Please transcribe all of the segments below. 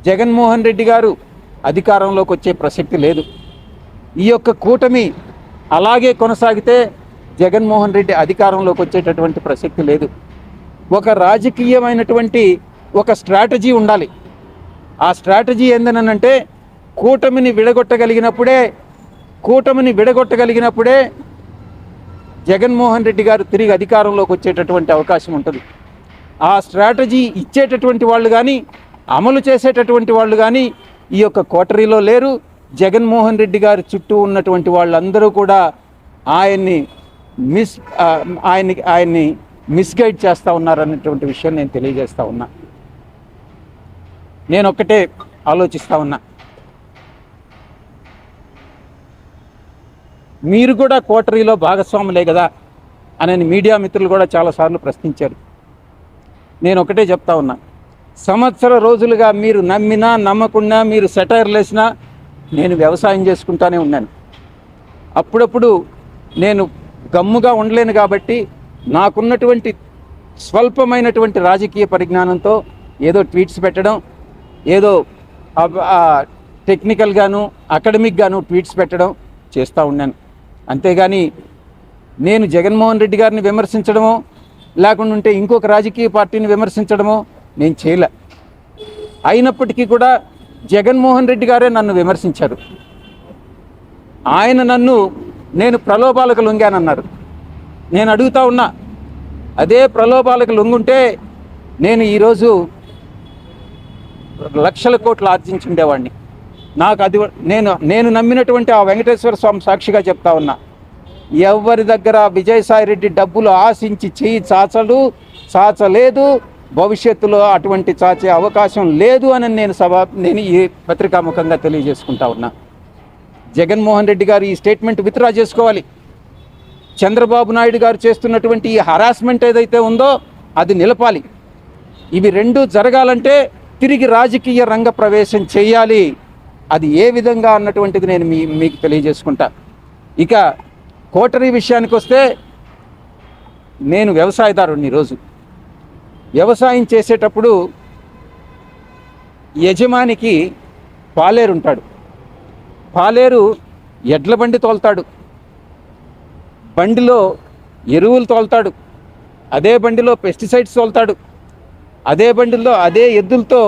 జగన్మోహన్ రెడ్డి గారు అధికారంలోకి వచ్చే ప్రసక్తి లేదు. ఈ యొక్క కూటమి అలాగే కొనసాగితే జగన్మోహన్ రెడ్డి అధికారంలోకి వచ్చేటటువంటి ప్రసక్తి లేదు. ఒక రాజకీయమైనటువంటి ఒక స్ట్రాటజీ ఉండాలి. ఆ స్ట్రాటజీ ఏందనంటే కూటమిని విడగొట్టగలిగినప్పుడే జగన్మోహన్ రెడ్డి గారు తిరిగి అధికారంలోకి వచ్చేటటువంటి అవకాశం ఉంటుంది. ఆ స్ట్రాటజీ ఇచ్చేటటువంటి వాళ్ళు కానీ అమలు చేసేటటువంటి వాళ్ళు కానీ ఈ యొక్క కోటరీలో లేరు. జగన్మోహన్ రెడ్డి గారి చుట్టూ ఉన్నటువంటి వాళ్ళందరూ కూడా ఆయన్ని మిస్గైడ్ చేస్తూ ఉన్నారన్నటువంటి విషయం నేను తెలియజేస్తూ ఉన్నా. నేను ఒక్కటే ఆలోచిస్తూ ఉన్నా, మీరు కూడా కోటరీలో భాగస్వాములే కదా అని మీడియా మిత్రులు కూడా చాలాసార్లు ప్రశ్నించారు. నేను ఒకటే చెప్తా ఉన్నా, సంవత్సర రోజులుగా మీరు నమ్మినా నమ్మకున్నా, మీరు సెటైర్లు వేసినా నేను వ్యవసాయం చేసుకుంటానే ఉన్నాను. అప్పుడప్పుడు నేను గమ్ముగా ఉండలేను కాబట్టి నాకున్నటువంటి స్వల్పమైనటువంటి రాజకీయ పరిజ్ఞానంతో ఏదో ట్వీట్స్ పెట్టడం, ఏదో టెక్నికల్గాను అకాడమిక్గాను ట్వీట్స్ పెట్టడం చేస్తూ ఉన్నాను. అంతేగాని నేను జగన్మోహన్ రెడ్డి గారిని విమర్శించడమో లేకుంటే ఇంకొక రాజకీయ పార్టీని విమర్శించడమో నేను చేయలే. అయినప్పటికీ కూడా జగన్మోహన్ రెడ్డి గారే నన్ను విమర్శించారు. ఆయన నేను ప్రలోభాలకు లొంగానన్నారు. నేను అడుగుతా ఉన్నా, అదే ప్రలోభాలకు లొంగుంటే నేను ఈరోజు లక్షల కోట్లు ఆర్జించుండేవాడిని. నాకు అది నేను నమ్మినటువంటి ఆ వెంకటేశ్వర స్వామి సాక్షిగా చెప్తా ఉన్నా, ఎవరి దగ్గర విజయసాయిరెడ్డి డబ్బులు ఆశించి చేయి చాచలేదు, భవిష్యత్తులో అటువంటి చాచే అవకాశం లేదు అని నేను ఈ పత్రికాముఖంగా తెలియజేసుకుంటా ఉన్నా. జగన్మోహన్ రెడ్డి గారు ఈ స్టేట్మెంట్ విత్డ్రా చేసుకోవాలి. చంద్రబాబు నాయుడు గారు చేస్తున్నటువంటి ఈ హరాస్మెంట్ ఏదైతే ఉందో అది నిలపాలి. ఇవి రెండూ జరగాలంటే తిరిగి రాజకీయ రంగ ప్రవేశం చేయాలి. అది ఏ విధంగా అన్నటువంటిది నేను మీకు తెలియజేసుకుంటా. ఇక కోటరీ విషయానికి వస్తే, నేను వ్యవసాయదారుడిని. ఈరోజు వ్యవసాయం చేసేటప్పుడు యజమానికి పాలేరు ఉంటాడు. పాలేరు ఎడ్ల బండి తోలుతాడు, బండిలో ఎరువులు తోలుతాడు, అదే బండిలో పెస్టిసైడ్స్ తోలుతాడు, అదే బండిలో అదే ఎద్దులతో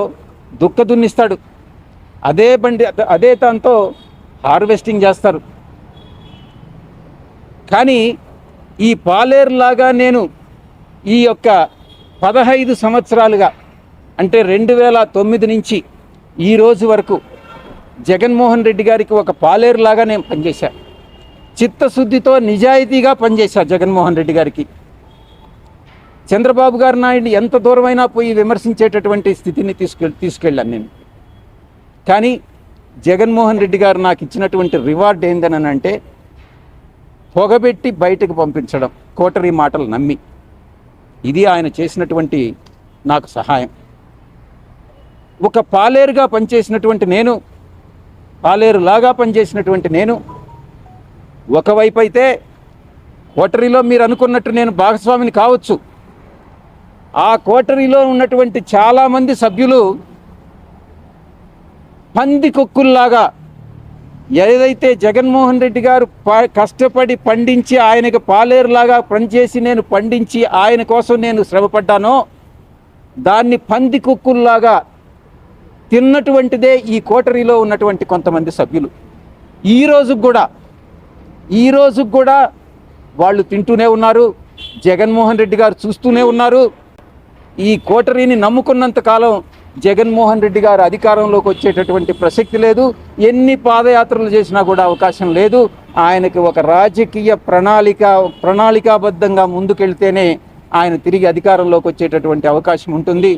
దుక్క దున్నిస్తాడు, అదే దాంతో హార్వెస్టింగ్ చేస్తారు. కానీ ఈ పాలేరులాగా నేను ఈ యొక్క 15 సంవత్సరాలుగా అంటే 2009 నుంచి ఈ రోజు వరకు జగన్మోహన్ రెడ్డి గారికి ఒక పాలేరులాగా నేను పనిచేశాను. చిత్తశుద్ధితో నిజాయితీగా పనిచేశా జగన్మోహన్ రెడ్డి గారికి. చంద్రబాబు గారు నాయుడు ఎంత దూరమైనా పోయి విమర్శించేటటువంటి స్థితిని తీసుకెళ్ళాను నేను. కానీ జగన్మోహన్ రెడ్డి గారు నాకు ఇచ్చినటువంటి రివార్డ్ ఏందని అంటే పొగబెట్టి బయటకు పంపించడం, కోటరీ మాటలు నమ్మి. ఇది ఆయన చేసినటువంటి నాకు సహాయం. ఒక పాలేరుగా పనిచేసినటువంటి నేను, పాలేరులాగా పనిచేసినటువంటి నేను, ఒకవైపు అయితే కోటరీలో మీరు అనుకున్నట్టు నేను భాగస్వామిని కావచ్చు. ఆ కోటరీలో ఉన్నటువంటి చాలామంది సభ్యులు పందికొక్కుల్లాగా ఏదైతే జగన్మోహన్ రెడ్డి గారు కష్టపడి పండించి ఆయనకు పాలేరులాగా పనిచేసి నేను పండించి ఆయన కోసం నేను శ్రమపడ్డానో దాన్ని పందికొక్కుల్లాగా తిన్నటువంటిదే ఈ కోటరీలో ఉన్నటువంటి కొంతమంది సభ్యులు. ఈ రోజు కూడా వాళ్ళు తింటూనే ఉన్నారు. జగన్మోహన్ రెడ్డి గారు చూస్తూనే ఉన్నారు. ఈ కోటరీని నమ్ముకున్నంత కాలం జగన్మోహన్ రెడ్డి గారు అధికారంలోకి వచ్చేటటువంటి ప్రసక్తి లేదు. ఎన్ని పాదయాత్రలు చేసినా కూడా అవకాశం లేదు. ఆయనకి ఒక రాజకీయ ప్రణాళికాబద్ధంగా ముందుకెళ్తేనే ఆయన తిరిగి అధికారంలోకి వచ్చేటటువంటి అవకాశం ఉంటుంది.